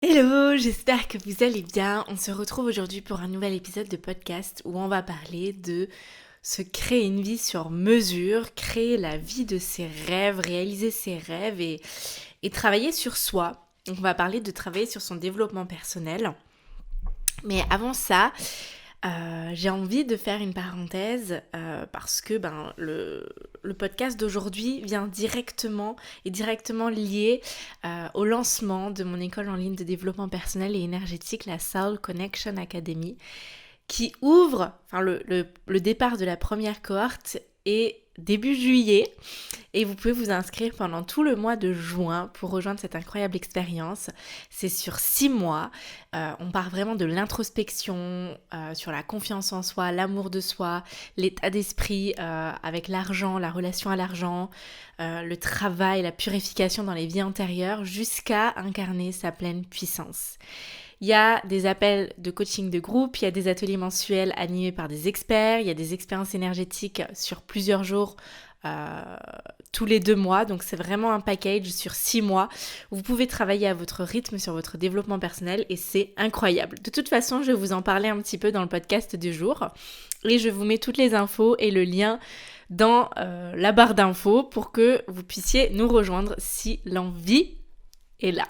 Hello, j'espère que vous allez bien. On se retrouve aujourd'hui pour un nouvel épisode de podcast où on va parler de se créer une vie sur mesure, créer la vie de ses rêves, réaliser ses rêves et travailler sur soi. Donc on va parler de travailler sur son développement personnel. Mais avant ça, j'ai envie de faire une parenthèse parce que le podcast d'aujourd'hui vient directement lié au lancement de mon école en ligne de développement personnel et énergétique, la Soul Connection Academy, qui ouvre, le départ de la première cohorte est début juillet et vous pouvez vous inscrire pendant tout le mois de juin pour rejoindre cette incroyable expérience. C'est sur 6 mois, on part vraiment de l'introspection, sur la confiance en soi, l'amour de soi, l'état d'esprit avec l'argent, la relation à l'argent, le travail, la purification dans les vies antérieures jusqu'à incarner sa pleine puissance. Il y a des appels de coaching de groupe, il y a des ateliers mensuels animés par des experts, il y a des expériences énergétiques sur plusieurs jours, tous les 2 mois. Donc c'est vraiment un package sur 6 mois. Vous pouvez travailler à votre rythme sur votre développement personnel et c'est incroyable. De toute façon, je vais vous en parler un petit peu dans le podcast du jour. Et je vous mets toutes les infos et le lien dans la barre d'infos pour que vous puissiez nous rejoindre si l'envie est là.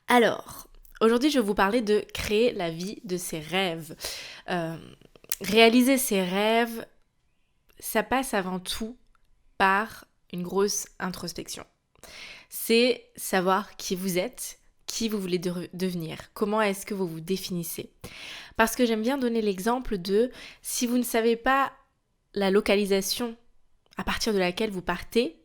Alors, aujourd'hui, je vais vous parler de créer la vie de ses rêves. Réaliser ses rêves, ça passe avant tout par une grosse introspection. C'est savoir qui vous êtes, qui vous voulez devenir, comment est-ce que vous vous définissez. Parce que j'aime bien donner l'exemple de si vous ne savez pas la localisation à partir de laquelle vous partez,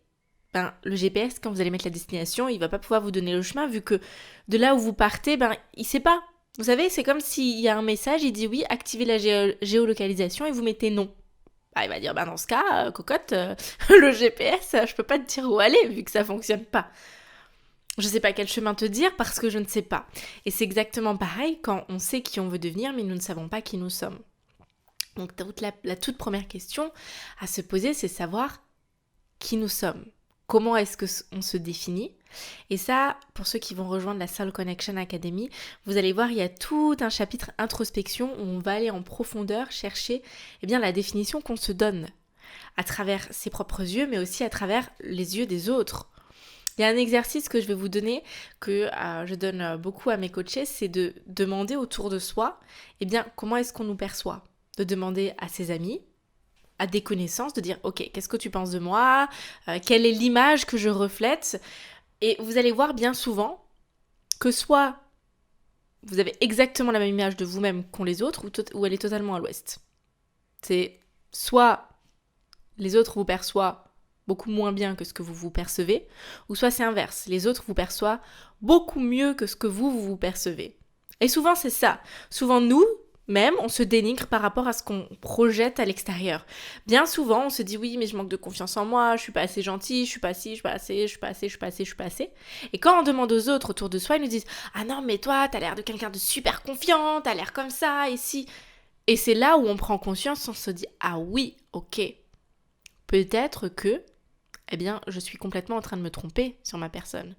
le GPS, quand vous allez mettre la destination, il va pas pouvoir vous donner le chemin vu que de là où vous partez, il sait pas. Vous savez, c'est comme s'il y a un message, il dit oui, activez la géolocalisation et vous mettez non. Il va dire, dans ce cas, cocotte, le GPS, je peux pas te dire où aller vu que ça fonctionne pas. Je sais pas quel chemin te dire parce que je ne sais pas. Et c'est exactement pareil quand on sait qui on veut devenir mais nous ne savons pas qui nous sommes. Donc la toute première question à se poser, c'est savoir qui nous sommes. Comment est-ce qu'on se définit? Et ça, pour ceux qui vont rejoindre la Soul Connection Academy, vous allez voir, il y a tout un chapitre introspection où on va aller en profondeur chercher la définition qu'on se donne à travers ses propres yeux, mais aussi à travers les yeux des autres. Il y a un exercice que je vais vous donner, que je donne beaucoup à mes coachés, c'est de demander autour de soi, comment est-ce qu'on nous perçoit? De demander à ses amis, à des connaissances, de dire ok, qu'est-ce que tu penses de moi, quelle est l'image que je reflète, et vous allez voir bien souvent que soit vous avez exactement la même image de vous-même qu'ont les autres, ou elle est totalement à l'ouest. C'est soit les autres vous perçoivent beaucoup moins bien que ce que vous vous percevez, ou soit c'est inverse, les autres vous perçoivent beaucoup mieux que ce que vous percevez. Et souvent c'est ça, souvent nous, même, on se dénigre par rapport à ce qu'on projette à l'extérieur. Bien souvent, on se dit oui, mais je manque de confiance en moi, je suis pas assez gentille, je suis pas assez, je suis pas assez, je suis pas assez, je suis pas assez, je suis pas assez. Et quand on demande aux autres autour de soi, ils nous disent ah non, mais toi, t'as l'air de quelqu'un de super confiant, t'as l'air comme ça, et si. Et c'est là où on prend conscience, on se dit ah oui, ok, peut-être que, je suis complètement en train de me tromper sur ma personne.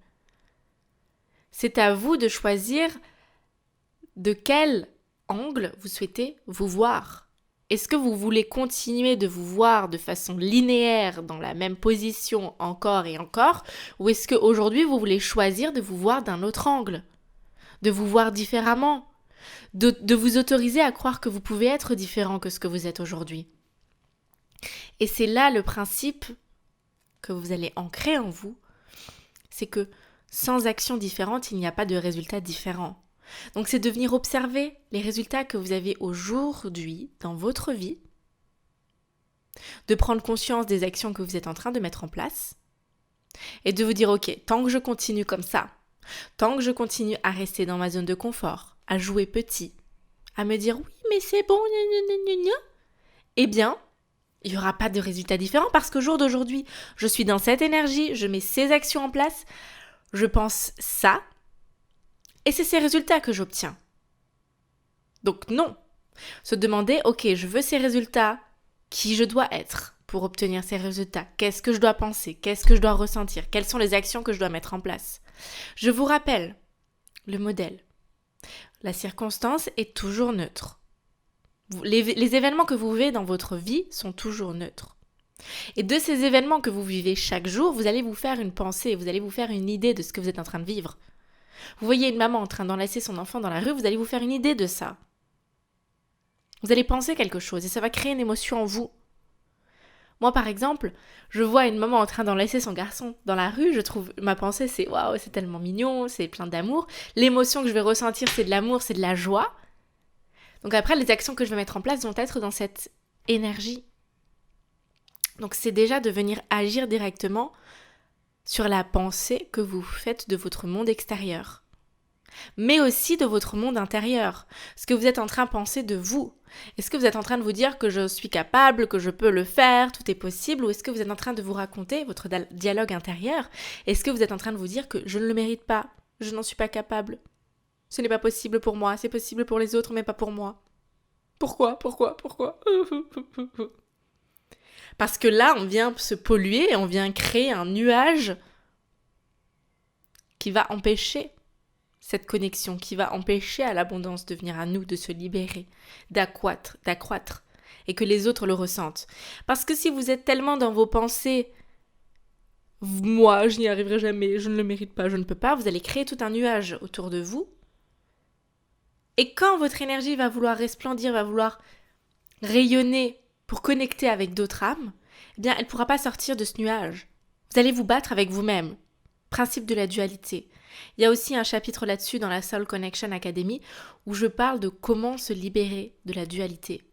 C'est à vous de choisir de quel angle vous souhaitez vous voir. Est-ce que vous voulez continuer de vous voir de façon linéaire dans la même position encore et encore, ou est-ce qu'aujourd'hui vous voulez choisir de vous voir d'un autre angle, de vous voir différemment, de vous autoriser à croire que vous pouvez être différent que ce que vous êtes aujourd'hui? Et c'est là le principe que vous allez ancrer en vous, c'est que sans action différente, il n'y a pas de résultat différent. Donc c'est de venir observer les résultats que vous avez aujourd'hui dans votre vie, de prendre conscience des actions que vous êtes en train de mettre en place et de vous dire ok, tant que je continue comme ça, tant que je continue à rester dans ma zone de confort, à jouer petit, à me dire oui mais c'est bon, il n'y aura pas de résultat différent parce qu'au jour d'aujourd'hui, je suis dans cette énergie, je mets ces actions en place, je pense ça, et c'est ces résultats que j'obtiens. Donc non, se demander, ok, je veux ces résultats, qui je dois être pour obtenir ces résultats? Qu'est-ce que je dois penser? Qu'est-ce que je dois ressentir? Quelles sont les actions que je dois mettre en place? Je vous rappelle le modèle. La circonstance est toujours neutre. Les événements que vous vivez dans votre vie sont toujours neutres. Et de ces événements que vous vivez chaque jour, vous allez vous faire une pensée, vous allez vous faire une idée de ce que vous êtes en train de vivre. Vous voyez une maman en train d'enlacer son enfant dans la rue, vous allez vous faire une idée de ça. Vous allez penser quelque chose et ça va créer une émotion en vous. Moi, par exemple, je vois une maman en train d'enlacer son garçon dans la rue, ma pensée c'est waouh, c'est tellement mignon, c'est plein d'amour. L'émotion que je vais ressentir, c'est de l'amour, c'est de la joie. Donc après, les actions que je vais mettre en place vont être dans cette énergie. Donc c'est déjà de venir agir directement sur la pensée que vous faites de votre monde extérieur, mais aussi de votre monde intérieur. Ce que vous êtes en train de penser de vous. Est-ce que vous êtes en train de vous dire que je suis capable, que je peux le faire, tout est possible, ou est-ce que vous êtes en train de vous raconter votre dialogue intérieur? Est-ce que vous êtes en train de vous dire que je ne le mérite pas, je n'en suis pas capable, ce n'est pas possible pour moi, c'est possible pour les autres mais pas pour moi? Pourquoi? Parce que là, on vient se polluer et on vient créer un nuage qui va empêcher cette connexion, qui va empêcher à l'abondance de venir à nous, de se libérer, d'accroître, et que les autres le ressentent. Parce que si vous êtes tellement dans vos pensées, moi, je n'y arriverai jamais, je ne le mérite pas, je ne peux pas, vous allez créer tout un nuage autour de vous. Et quand votre énergie va vouloir resplendir, va vouloir rayonner pour connecter avec d'autres âmes, eh bien, elle ne pourra pas sortir de ce nuage. Vous allez vous battre avec vous-même. Principe de la dualité. Il y a aussi un chapitre là-dessus dans la Soul Connection Academy où je parle de comment se libérer de la dualité.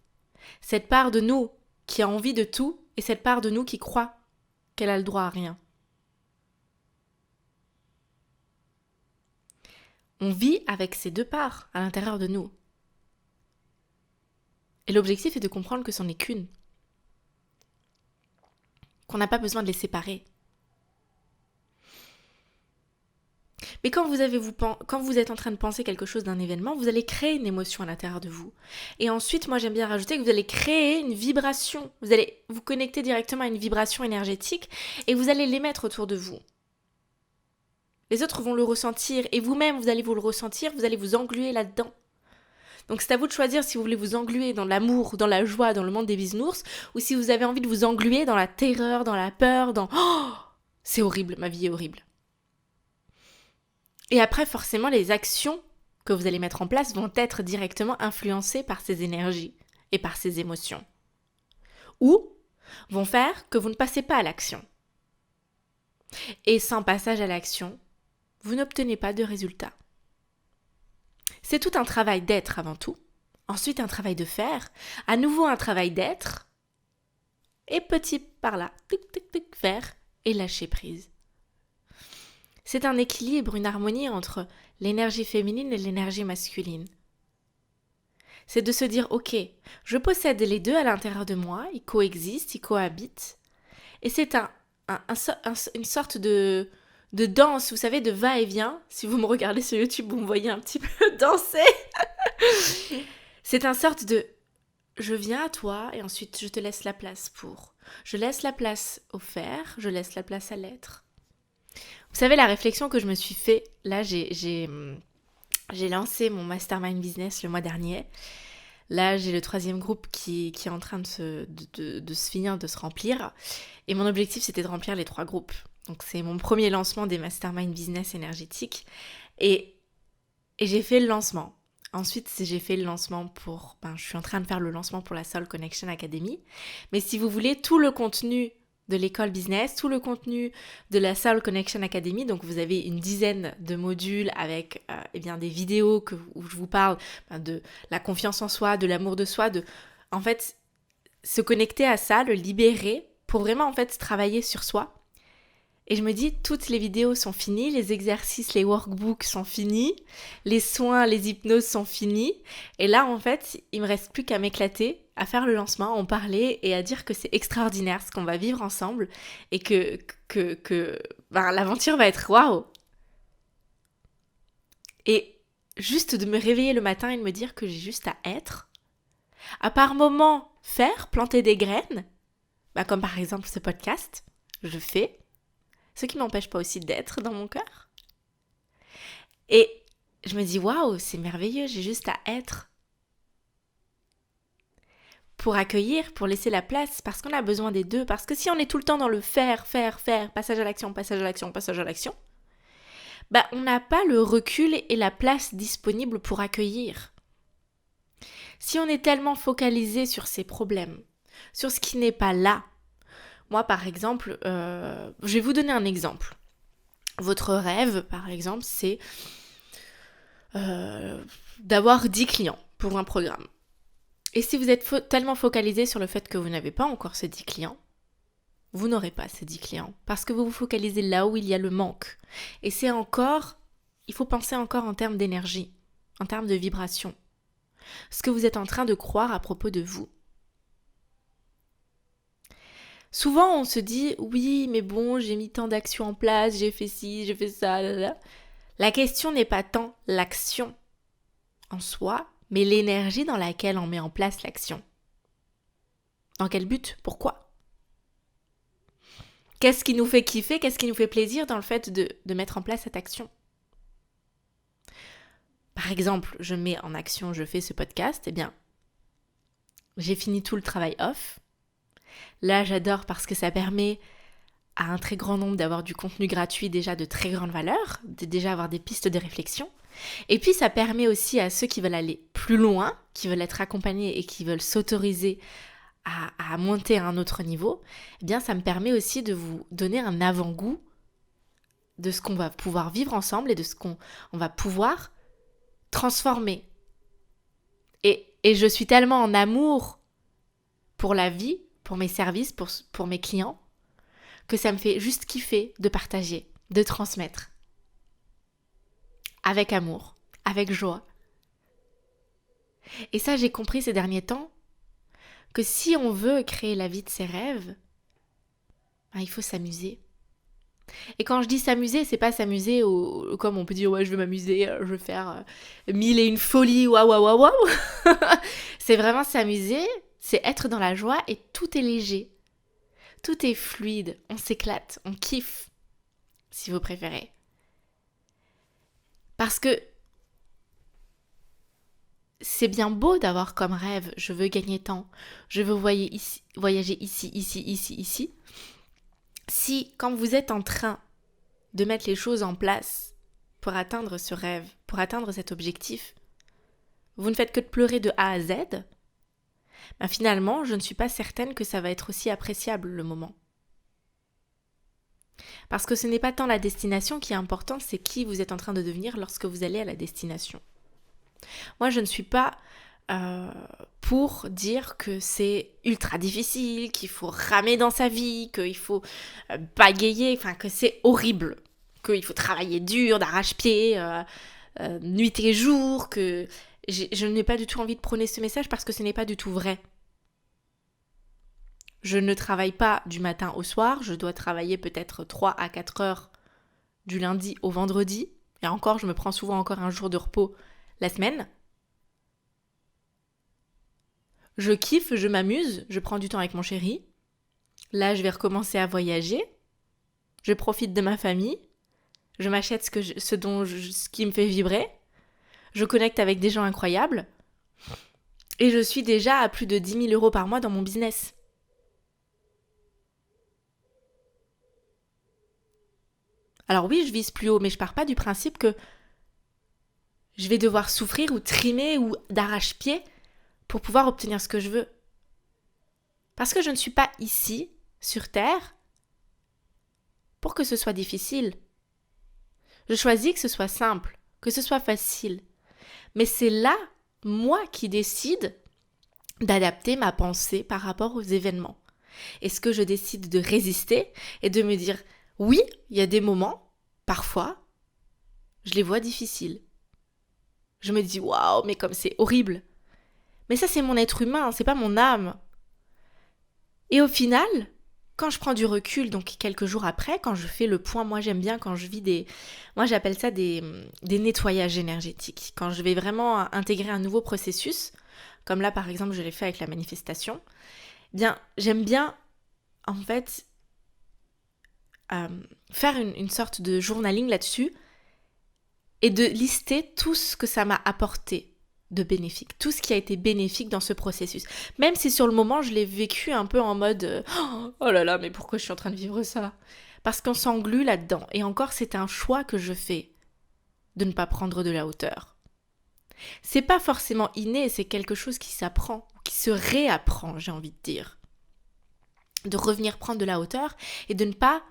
Cette part de nous qui a envie de tout et cette part de nous qui croit qu'elle a le droit à rien. On vit avec ces deux parts à l'intérieur de nous. Et l'objectif est de comprendre que c'en est qu'une. Qu'on n'a pas besoin de les séparer. Mais quand vous êtes en train de penser quelque chose d'un événement, vous allez créer une émotion à l'intérieur de vous. Et ensuite, moi j'aime bien rajouter que vous allez créer une vibration. Vous allez vous connecter directement à une vibration énergétique et vous allez l'émettre autour de vous. Les autres vont le ressentir et vous-même, vous allez vous le ressentir, vous allez vous engluer là-dedans. Donc c'est à vous de choisir si vous voulez vous engluer dans l'amour, dans la joie, dans le monde des bisounours, ou si vous avez envie de vous engluer dans la terreur, dans la peur, dans « Oh, c'est horrible, ma vie est horrible ». Et après, forcément, les actions que vous allez mettre en place vont être directement influencées par ces énergies et par ces émotions. Ou vont faire que vous ne passez pas à l'action. Et sans passage à l'action, vous n'obtenez pas de résultat. C'est tout un travail d'être avant tout, ensuite un travail de faire, à nouveau un travail d'être, et petit par là, faire et lâcher prise. C'est un équilibre, une harmonie entre l'énergie féminine et l'énergie masculine. C'est de se dire, ok, je possède les deux à l'intérieur de moi, ils coexistent, ils cohabitent, et c'est une sorte de danse, vous savez, de va-et-vient. Si vous me regardez sur YouTube, vous me voyez un petit peu danser. C'est une sorte de je viens à toi et ensuite je te laisse la place pour. Je laisse la place au faire, je laisse la place à l'être. Vous savez, la réflexion que je me suis fait, là j'ai lancé mon Mastermind Business le mois dernier. Là, j'ai le 3e groupe qui est en train de se finir, de se remplir. Et mon objectif, c'était de remplir les 3 groupes. Donc, c'est mon premier lancement des Mastermind Business énergétiques. Et j'ai fait le lancement. Ensuite, j'ai fait le lancement je suis en train de faire le lancement pour la Soul Connection Academy. Mais si vous voulez, tout le contenu de l'école business, tout le contenu de la Soul Connection Academy, donc vous avez une dizaine de modules avec des vidéos où je vous parle de la confiance en soi, de l'amour de soi, en fait se connecter à ça, le libérer pour vraiment en fait travailler sur soi. Et je me dis, toutes les vidéos sont finies, les exercices, les workbooks sont finis, les soins, les hypnoses sont finis. Et là, en fait, il me reste plus qu'à m'éclater, à faire le lancement, en parler et à dire que c'est extraordinaire ce qu'on va vivre ensemble et que l'aventure va être waouh. Et juste de me réveiller le matin et de me dire que j'ai juste à être, à par moments faire, planter des graines, comme par exemple ce podcast, je fais. Ce qui ne m'empêche pas aussi d'être dans mon cœur. Et je me dis waouh, c'est merveilleux, j'ai juste à être pour accueillir, pour laisser la place, parce qu'on a besoin des deux. Parce que si on est tout le temps dans le faire, passage à l'action, passage à l'action, passage à l'action, bah on n'a pas le recul et la place disponible pour accueillir. Si on est tellement focalisé sur ses problèmes, sur ce qui n'est pas là, moi par exemple, je vais vous donner un exemple. Votre rêve, par exemple, c'est d'avoir 10 clients pour un programme. Et si vous êtes tellement focalisé sur le fait que vous n'avez pas encore ces 10 clients, vous n'aurez pas ces 10 clients parce que vous vous focalisez là où il y a le manque. Et c'est encore, il faut penser encore en termes d'énergie, en termes de vibration. Ce que vous êtes en train de croire à propos de vous. Souvent, on se dit, oui, mais bon, j'ai mis tant d'actions en place, j'ai fait ci, j'ai fait ça, là. La question n'est pas tant l'action en soi, mais l'énergie dans laquelle on met en place l'action. Dans quel but? Pourquoi? Qu'est-ce qui nous fait kiffer? Qu'est-ce qui nous fait plaisir dans le fait de mettre en place cette action? Par exemple, je mets en action, je fais ce podcast, eh bien, j'ai fini tout le travail off. Là, j'adore parce que ça permet à un très grand nombre d'avoir du contenu gratuit déjà de très grande valeur, de déjà avoir des pistes de réflexion. Et puis, ça permet aussi à ceux qui veulent aller plus loin, qui veulent être accompagnés et qui veulent s'autoriser à monter à un autre niveau, eh bien, ça me permet aussi de vous donner un avant-goût de ce qu'on va pouvoir vivre ensemble et de ce qu'on va pouvoir transformer. Et je suis tellement en amour pour la vie, pour mes services, pour mes clients, que ça me fait juste kiffer de partager, de transmettre. Avec amour, avec joie. Et ça, j'ai compris ces derniers temps que si on veut créer la vie de ses rêves, il faut s'amuser. Et quand je dis s'amuser, c'est pas s'amuser comme on peut dire ouais je veux m'amuser, je veux faire 1001 folies, waouh waouh waouh. C'est vraiment s'amuser, c'est être dans la joie et tout est léger. Tout est fluide, on s'éclate, on kiffe, si vous préférez. Parce que c'est bien beau d'avoir comme rêve, je veux gagner tant, je veux voyager ici. Si, quand vous êtes en train de mettre les choses en place pour atteindre ce rêve, pour atteindre cet objectif, vous ne faites que de pleurer de A à Z, ben finalement, je ne suis pas certaine que ça va être aussi appréciable le moment. Parce que ce n'est pas tant la destination qui est importante, c'est qui vous êtes en train de devenir lorsque vous allez à la destination. Moi, je ne suis pas pour dire que c'est ultra difficile, qu'il faut ramer dans sa vie, qu'il faut bagayer, enfin que c'est horrible, qu'il faut travailler dur, d'arrache-pied, nuit et jour, que je n'ai pas du tout envie de prôner ce message parce que ce n'est pas du tout vrai. Je ne travaille pas du matin au soir, je dois travailler peut-être 3 à 4 heures du lundi au vendredi, et encore, je me prends souvent encore un jour de repos la semaine. Je kiffe, je m'amuse, je prends du temps avec mon chéri. Là, je vais recommencer à voyager. Je profite de ma famille. Je m'achète ce qui me fait vibrer. Je connecte avec des gens incroyables. Et je suis déjà à plus de 10 000 euros par mois dans mon business. Alors oui, je vise plus haut, mais je pars pas du principe que je vais devoir souffrir ou trimer ou d'arrache-pied pour pouvoir obtenir ce que je veux. Parce que je ne suis pas ici, sur Terre, pour que ce soit difficile. Je choisis que ce soit simple, que ce soit facile. Mais c'est là, moi, qui décide d'adapter ma pensée par rapport aux événements. Est-ce que je décide de résister et de me dire, oui, il y a des moments, parfois, je les vois difficiles. Je me dis, waouh, mais comme c'est horrible. Mais ça, c'est mon être humain, c'est pas mon âme. Et au final, quand je prends du recul, donc quelques jours après, quand je fais le point, moi j'aime bien quand je vis moi j'appelle ça des nettoyages énergétiques. Quand je vais vraiment intégrer un nouveau processus, comme là par exemple je l'ai fait avec la manifestation, eh bien j'aime bien en fait faire une sorte de journaling là-dessus et de lister tout ce que ça m'a apporté de bénéfique, tout ce qui a été bénéfique dans ce processus. Même si sur le moment, je l'ai vécu un peu en mode oh là là, mais pourquoi je suis en train de vivre ça? Parce qu'on s'englue là-dedans. Et encore, c'est un choix que je fais de ne pas prendre de la hauteur. C'est pas forcément inné, c'est quelque chose qui s'apprend, qui se réapprend, j'ai envie de dire. De revenir prendre de la hauteur et de ne pas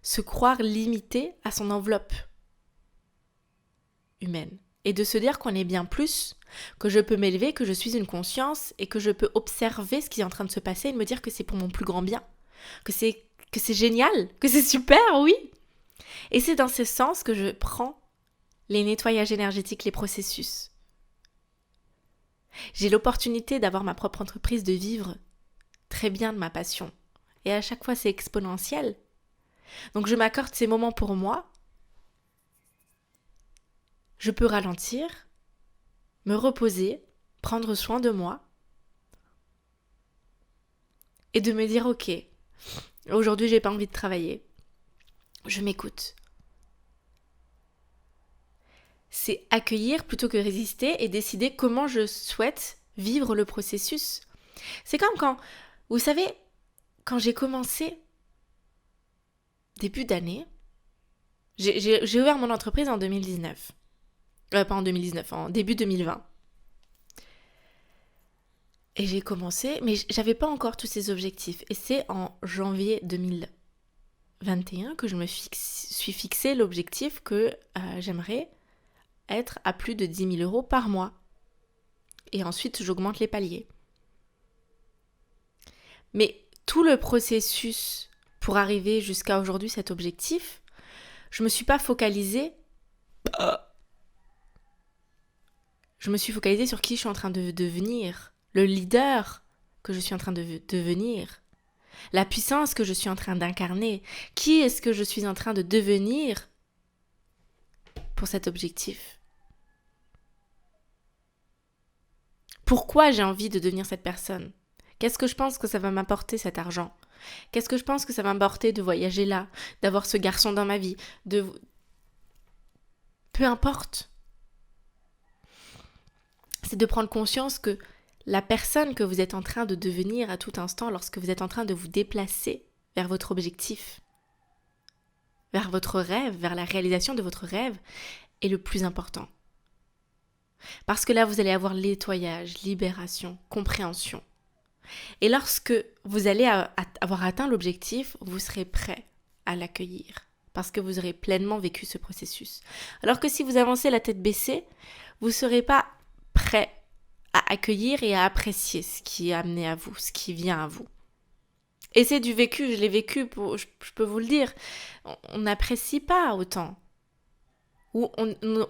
se croire limité à son enveloppe humaine. Et de se dire qu'on est bien plus, que je peux m'élever, que je suis une conscience et que je peux observer ce qui est en train de se passer et me dire que c'est pour mon plus grand bien. Que c'est génial, que c'est super, oui. Et c'est dans ce sens que je prends les nettoyages énergétiques, les processus. J'ai l'opportunité d'avoir ma propre entreprise, de vivre très bien de ma passion. Et à chaque fois, c'est exponentiel. Donc je m'accorde ces moments pour moi. Je peux ralentir, me reposer, prendre soin de moi et de me dire ok, aujourd'hui j'ai pas envie de travailler, je m'écoute. C'est accueillir plutôt que résister et décider comment je souhaite vivre le processus. C'est comme quand, vous savez, quand j'ai commencé début d'année, j'ai ouvert mon entreprise en 2019. Pas en 2019, en début 2020. Et j'ai commencé, mais j'avais pas encore tous ces objectifs. Et c'est en janvier 2021 que je me suis fixé l'objectif que j'aimerais être à plus de 10 000 euros par mois. Et ensuite, j'augmente les paliers. Mais tout le processus pour arriver jusqu'à aujourd'hui, cet objectif, je me suis pas focalisée. Je me suis focalisée sur qui je suis en train de devenir, le leader que je suis en train de devenir, la puissance que je suis en train d'incarner, qui est-ce que je suis en train de devenir pour cet objectif. Pourquoi j'ai envie de devenir cette personne? Qu'est-ce que je pense que ça va m'apporter cet argent? Qu'est-ce que je pense que ça va m'apporter de voyager là, d'avoir ce garçon dans ma vie, peu importe. C'est de prendre conscience que la personne que vous êtes en train de devenir à tout instant lorsque vous êtes en train de vous déplacer vers votre objectif, vers votre rêve, vers la réalisation de votre rêve, est le plus important. Parce que là, vous allez avoir nettoyage, libération, compréhension. Et lorsque vous allez avoir atteint l'objectif, vous serez prêt à l'accueillir. Parce que vous aurez pleinement vécu ce processus. Alors que si vous avancez la tête baissée, vous ne serez pas prêt à accueillir et à apprécier ce qui est amené à vous, ce qui vient à vous. Et c'est du vécu, je l'ai vécu, je peux vous le dire. On n'apprécie pas autant. Ou on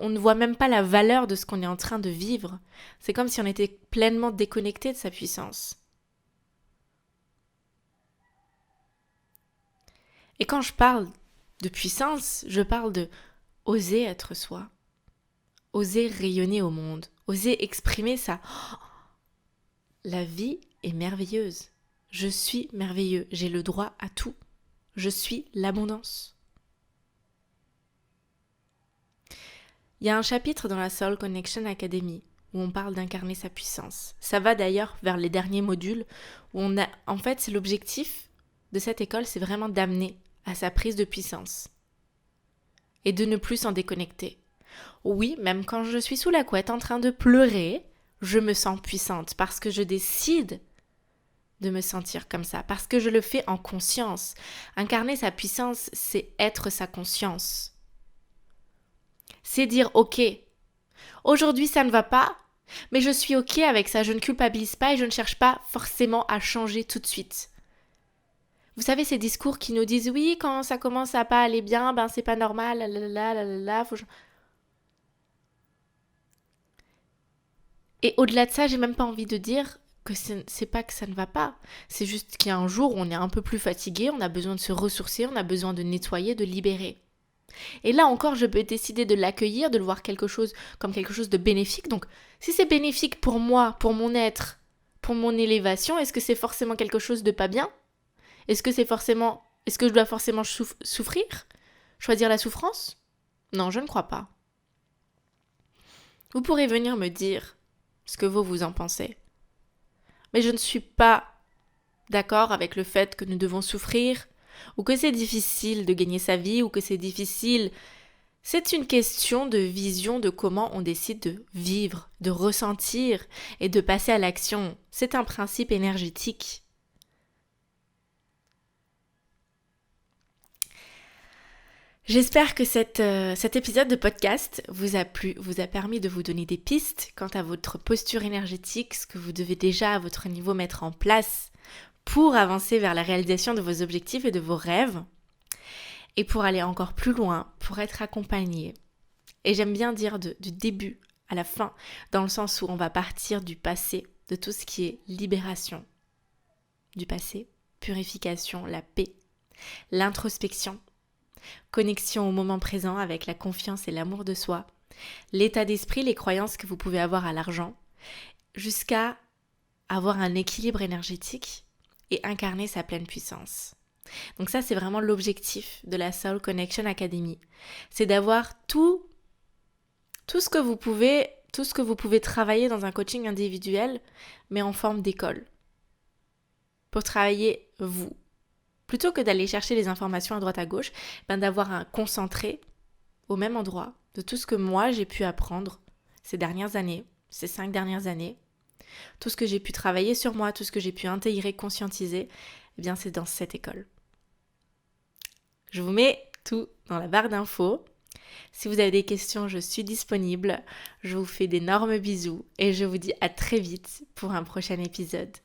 ne voit même pas la valeur de ce qu'on est en train de vivre. C'est comme si on était pleinement déconnecté de sa puissance. Et quand je parle de puissance, je parle de oser être soi. Oser rayonner au monde. Oser exprimer ça. La vie est merveilleuse. Je suis merveilleux. J'ai le droit à tout. Je suis l'abondance. Il y a un chapitre dans la Soul Connection Academy où on parle d'incarner sa puissance. Ça va d'ailleurs vers les derniers modules où en fait, c'est l'objectif de cette école, c'est vraiment d'amener à sa prise de puissance et de ne plus s'en déconnecter. Oui, même quand je suis sous la couette en train de pleurer, je me sens puissante parce que je décide de me sentir comme ça, parce que je le fais en conscience. Incarner sa puissance, c'est être sa conscience. C'est dire ok, aujourd'hui ça ne va pas, mais je suis ok avec ça, je ne culpabilise pas et je ne cherche pas forcément à changer tout de suite. Vous savez ces discours qui nous disent oui, quand ça commence à pas aller bien, ben c'est pas normal, Et au-delà de ça, j'ai même pas envie de dire que c'est pas que ça ne va pas. C'est juste qu'il y a un jour où on est un peu plus fatigué, on a besoin de se ressourcer, on a besoin de nettoyer, de libérer. Et là encore, je peux décider de l'accueillir, de le voir comme quelque chose de bénéfique. Donc, si c'est bénéfique pour moi, pour mon être, pour mon élévation, est-ce que c'est forcément quelque chose de pas bien ? Est-ce que je dois forcément souffrir ? Choisir la souffrance ? Non, je ne crois pas. Vous pourrez venir me dire ce que vous en pensez. Mais je ne suis pas d'accord avec le fait que nous devons souffrir, ou que c'est difficile de gagner sa vie, ou que c'est difficile. C'est une question de vision de comment on décide de vivre, de ressentir et de passer à l'action. C'est un principe énergétique. J'espère que cet épisode de podcast vous a plu, vous a permis de vous donner des pistes quant à votre posture énergétique, ce que vous devez déjà à votre niveau mettre en place pour avancer vers la réalisation de vos objectifs et de vos rêves, et pour aller encore plus loin, pour être accompagné. Et j'aime bien dire du début à la fin, dans le sens où on va partir du passé, de tout ce qui est libération du passé, purification, la paix, l'introspection, connexion au moment présent avec la confiance et l'amour de soi, l'état d'esprit, les croyances que vous pouvez avoir à l'argent, jusqu'à avoir un équilibre énergétique et incarner sa pleine puissance. Donc ça, c'est vraiment l'objectif de la Soul Connection Academy. C'est d'avoir tout ce que vous pouvez travailler dans un coaching individuel, mais en forme d'école. Pour travailler vous. Plutôt que d'aller chercher les informations à droite à gauche, d'avoir un concentré au même endroit de tout ce que moi j'ai pu apprendre ces 5 dernières années, tout ce que j'ai pu travailler sur moi, tout ce que j'ai pu intégrer, conscientiser, c'est dans cette école. Je vous mets tout dans la barre d'infos. Si vous avez des questions, je suis disponible. Je vous fais d'énormes bisous et je vous dis à très vite pour un prochain épisode.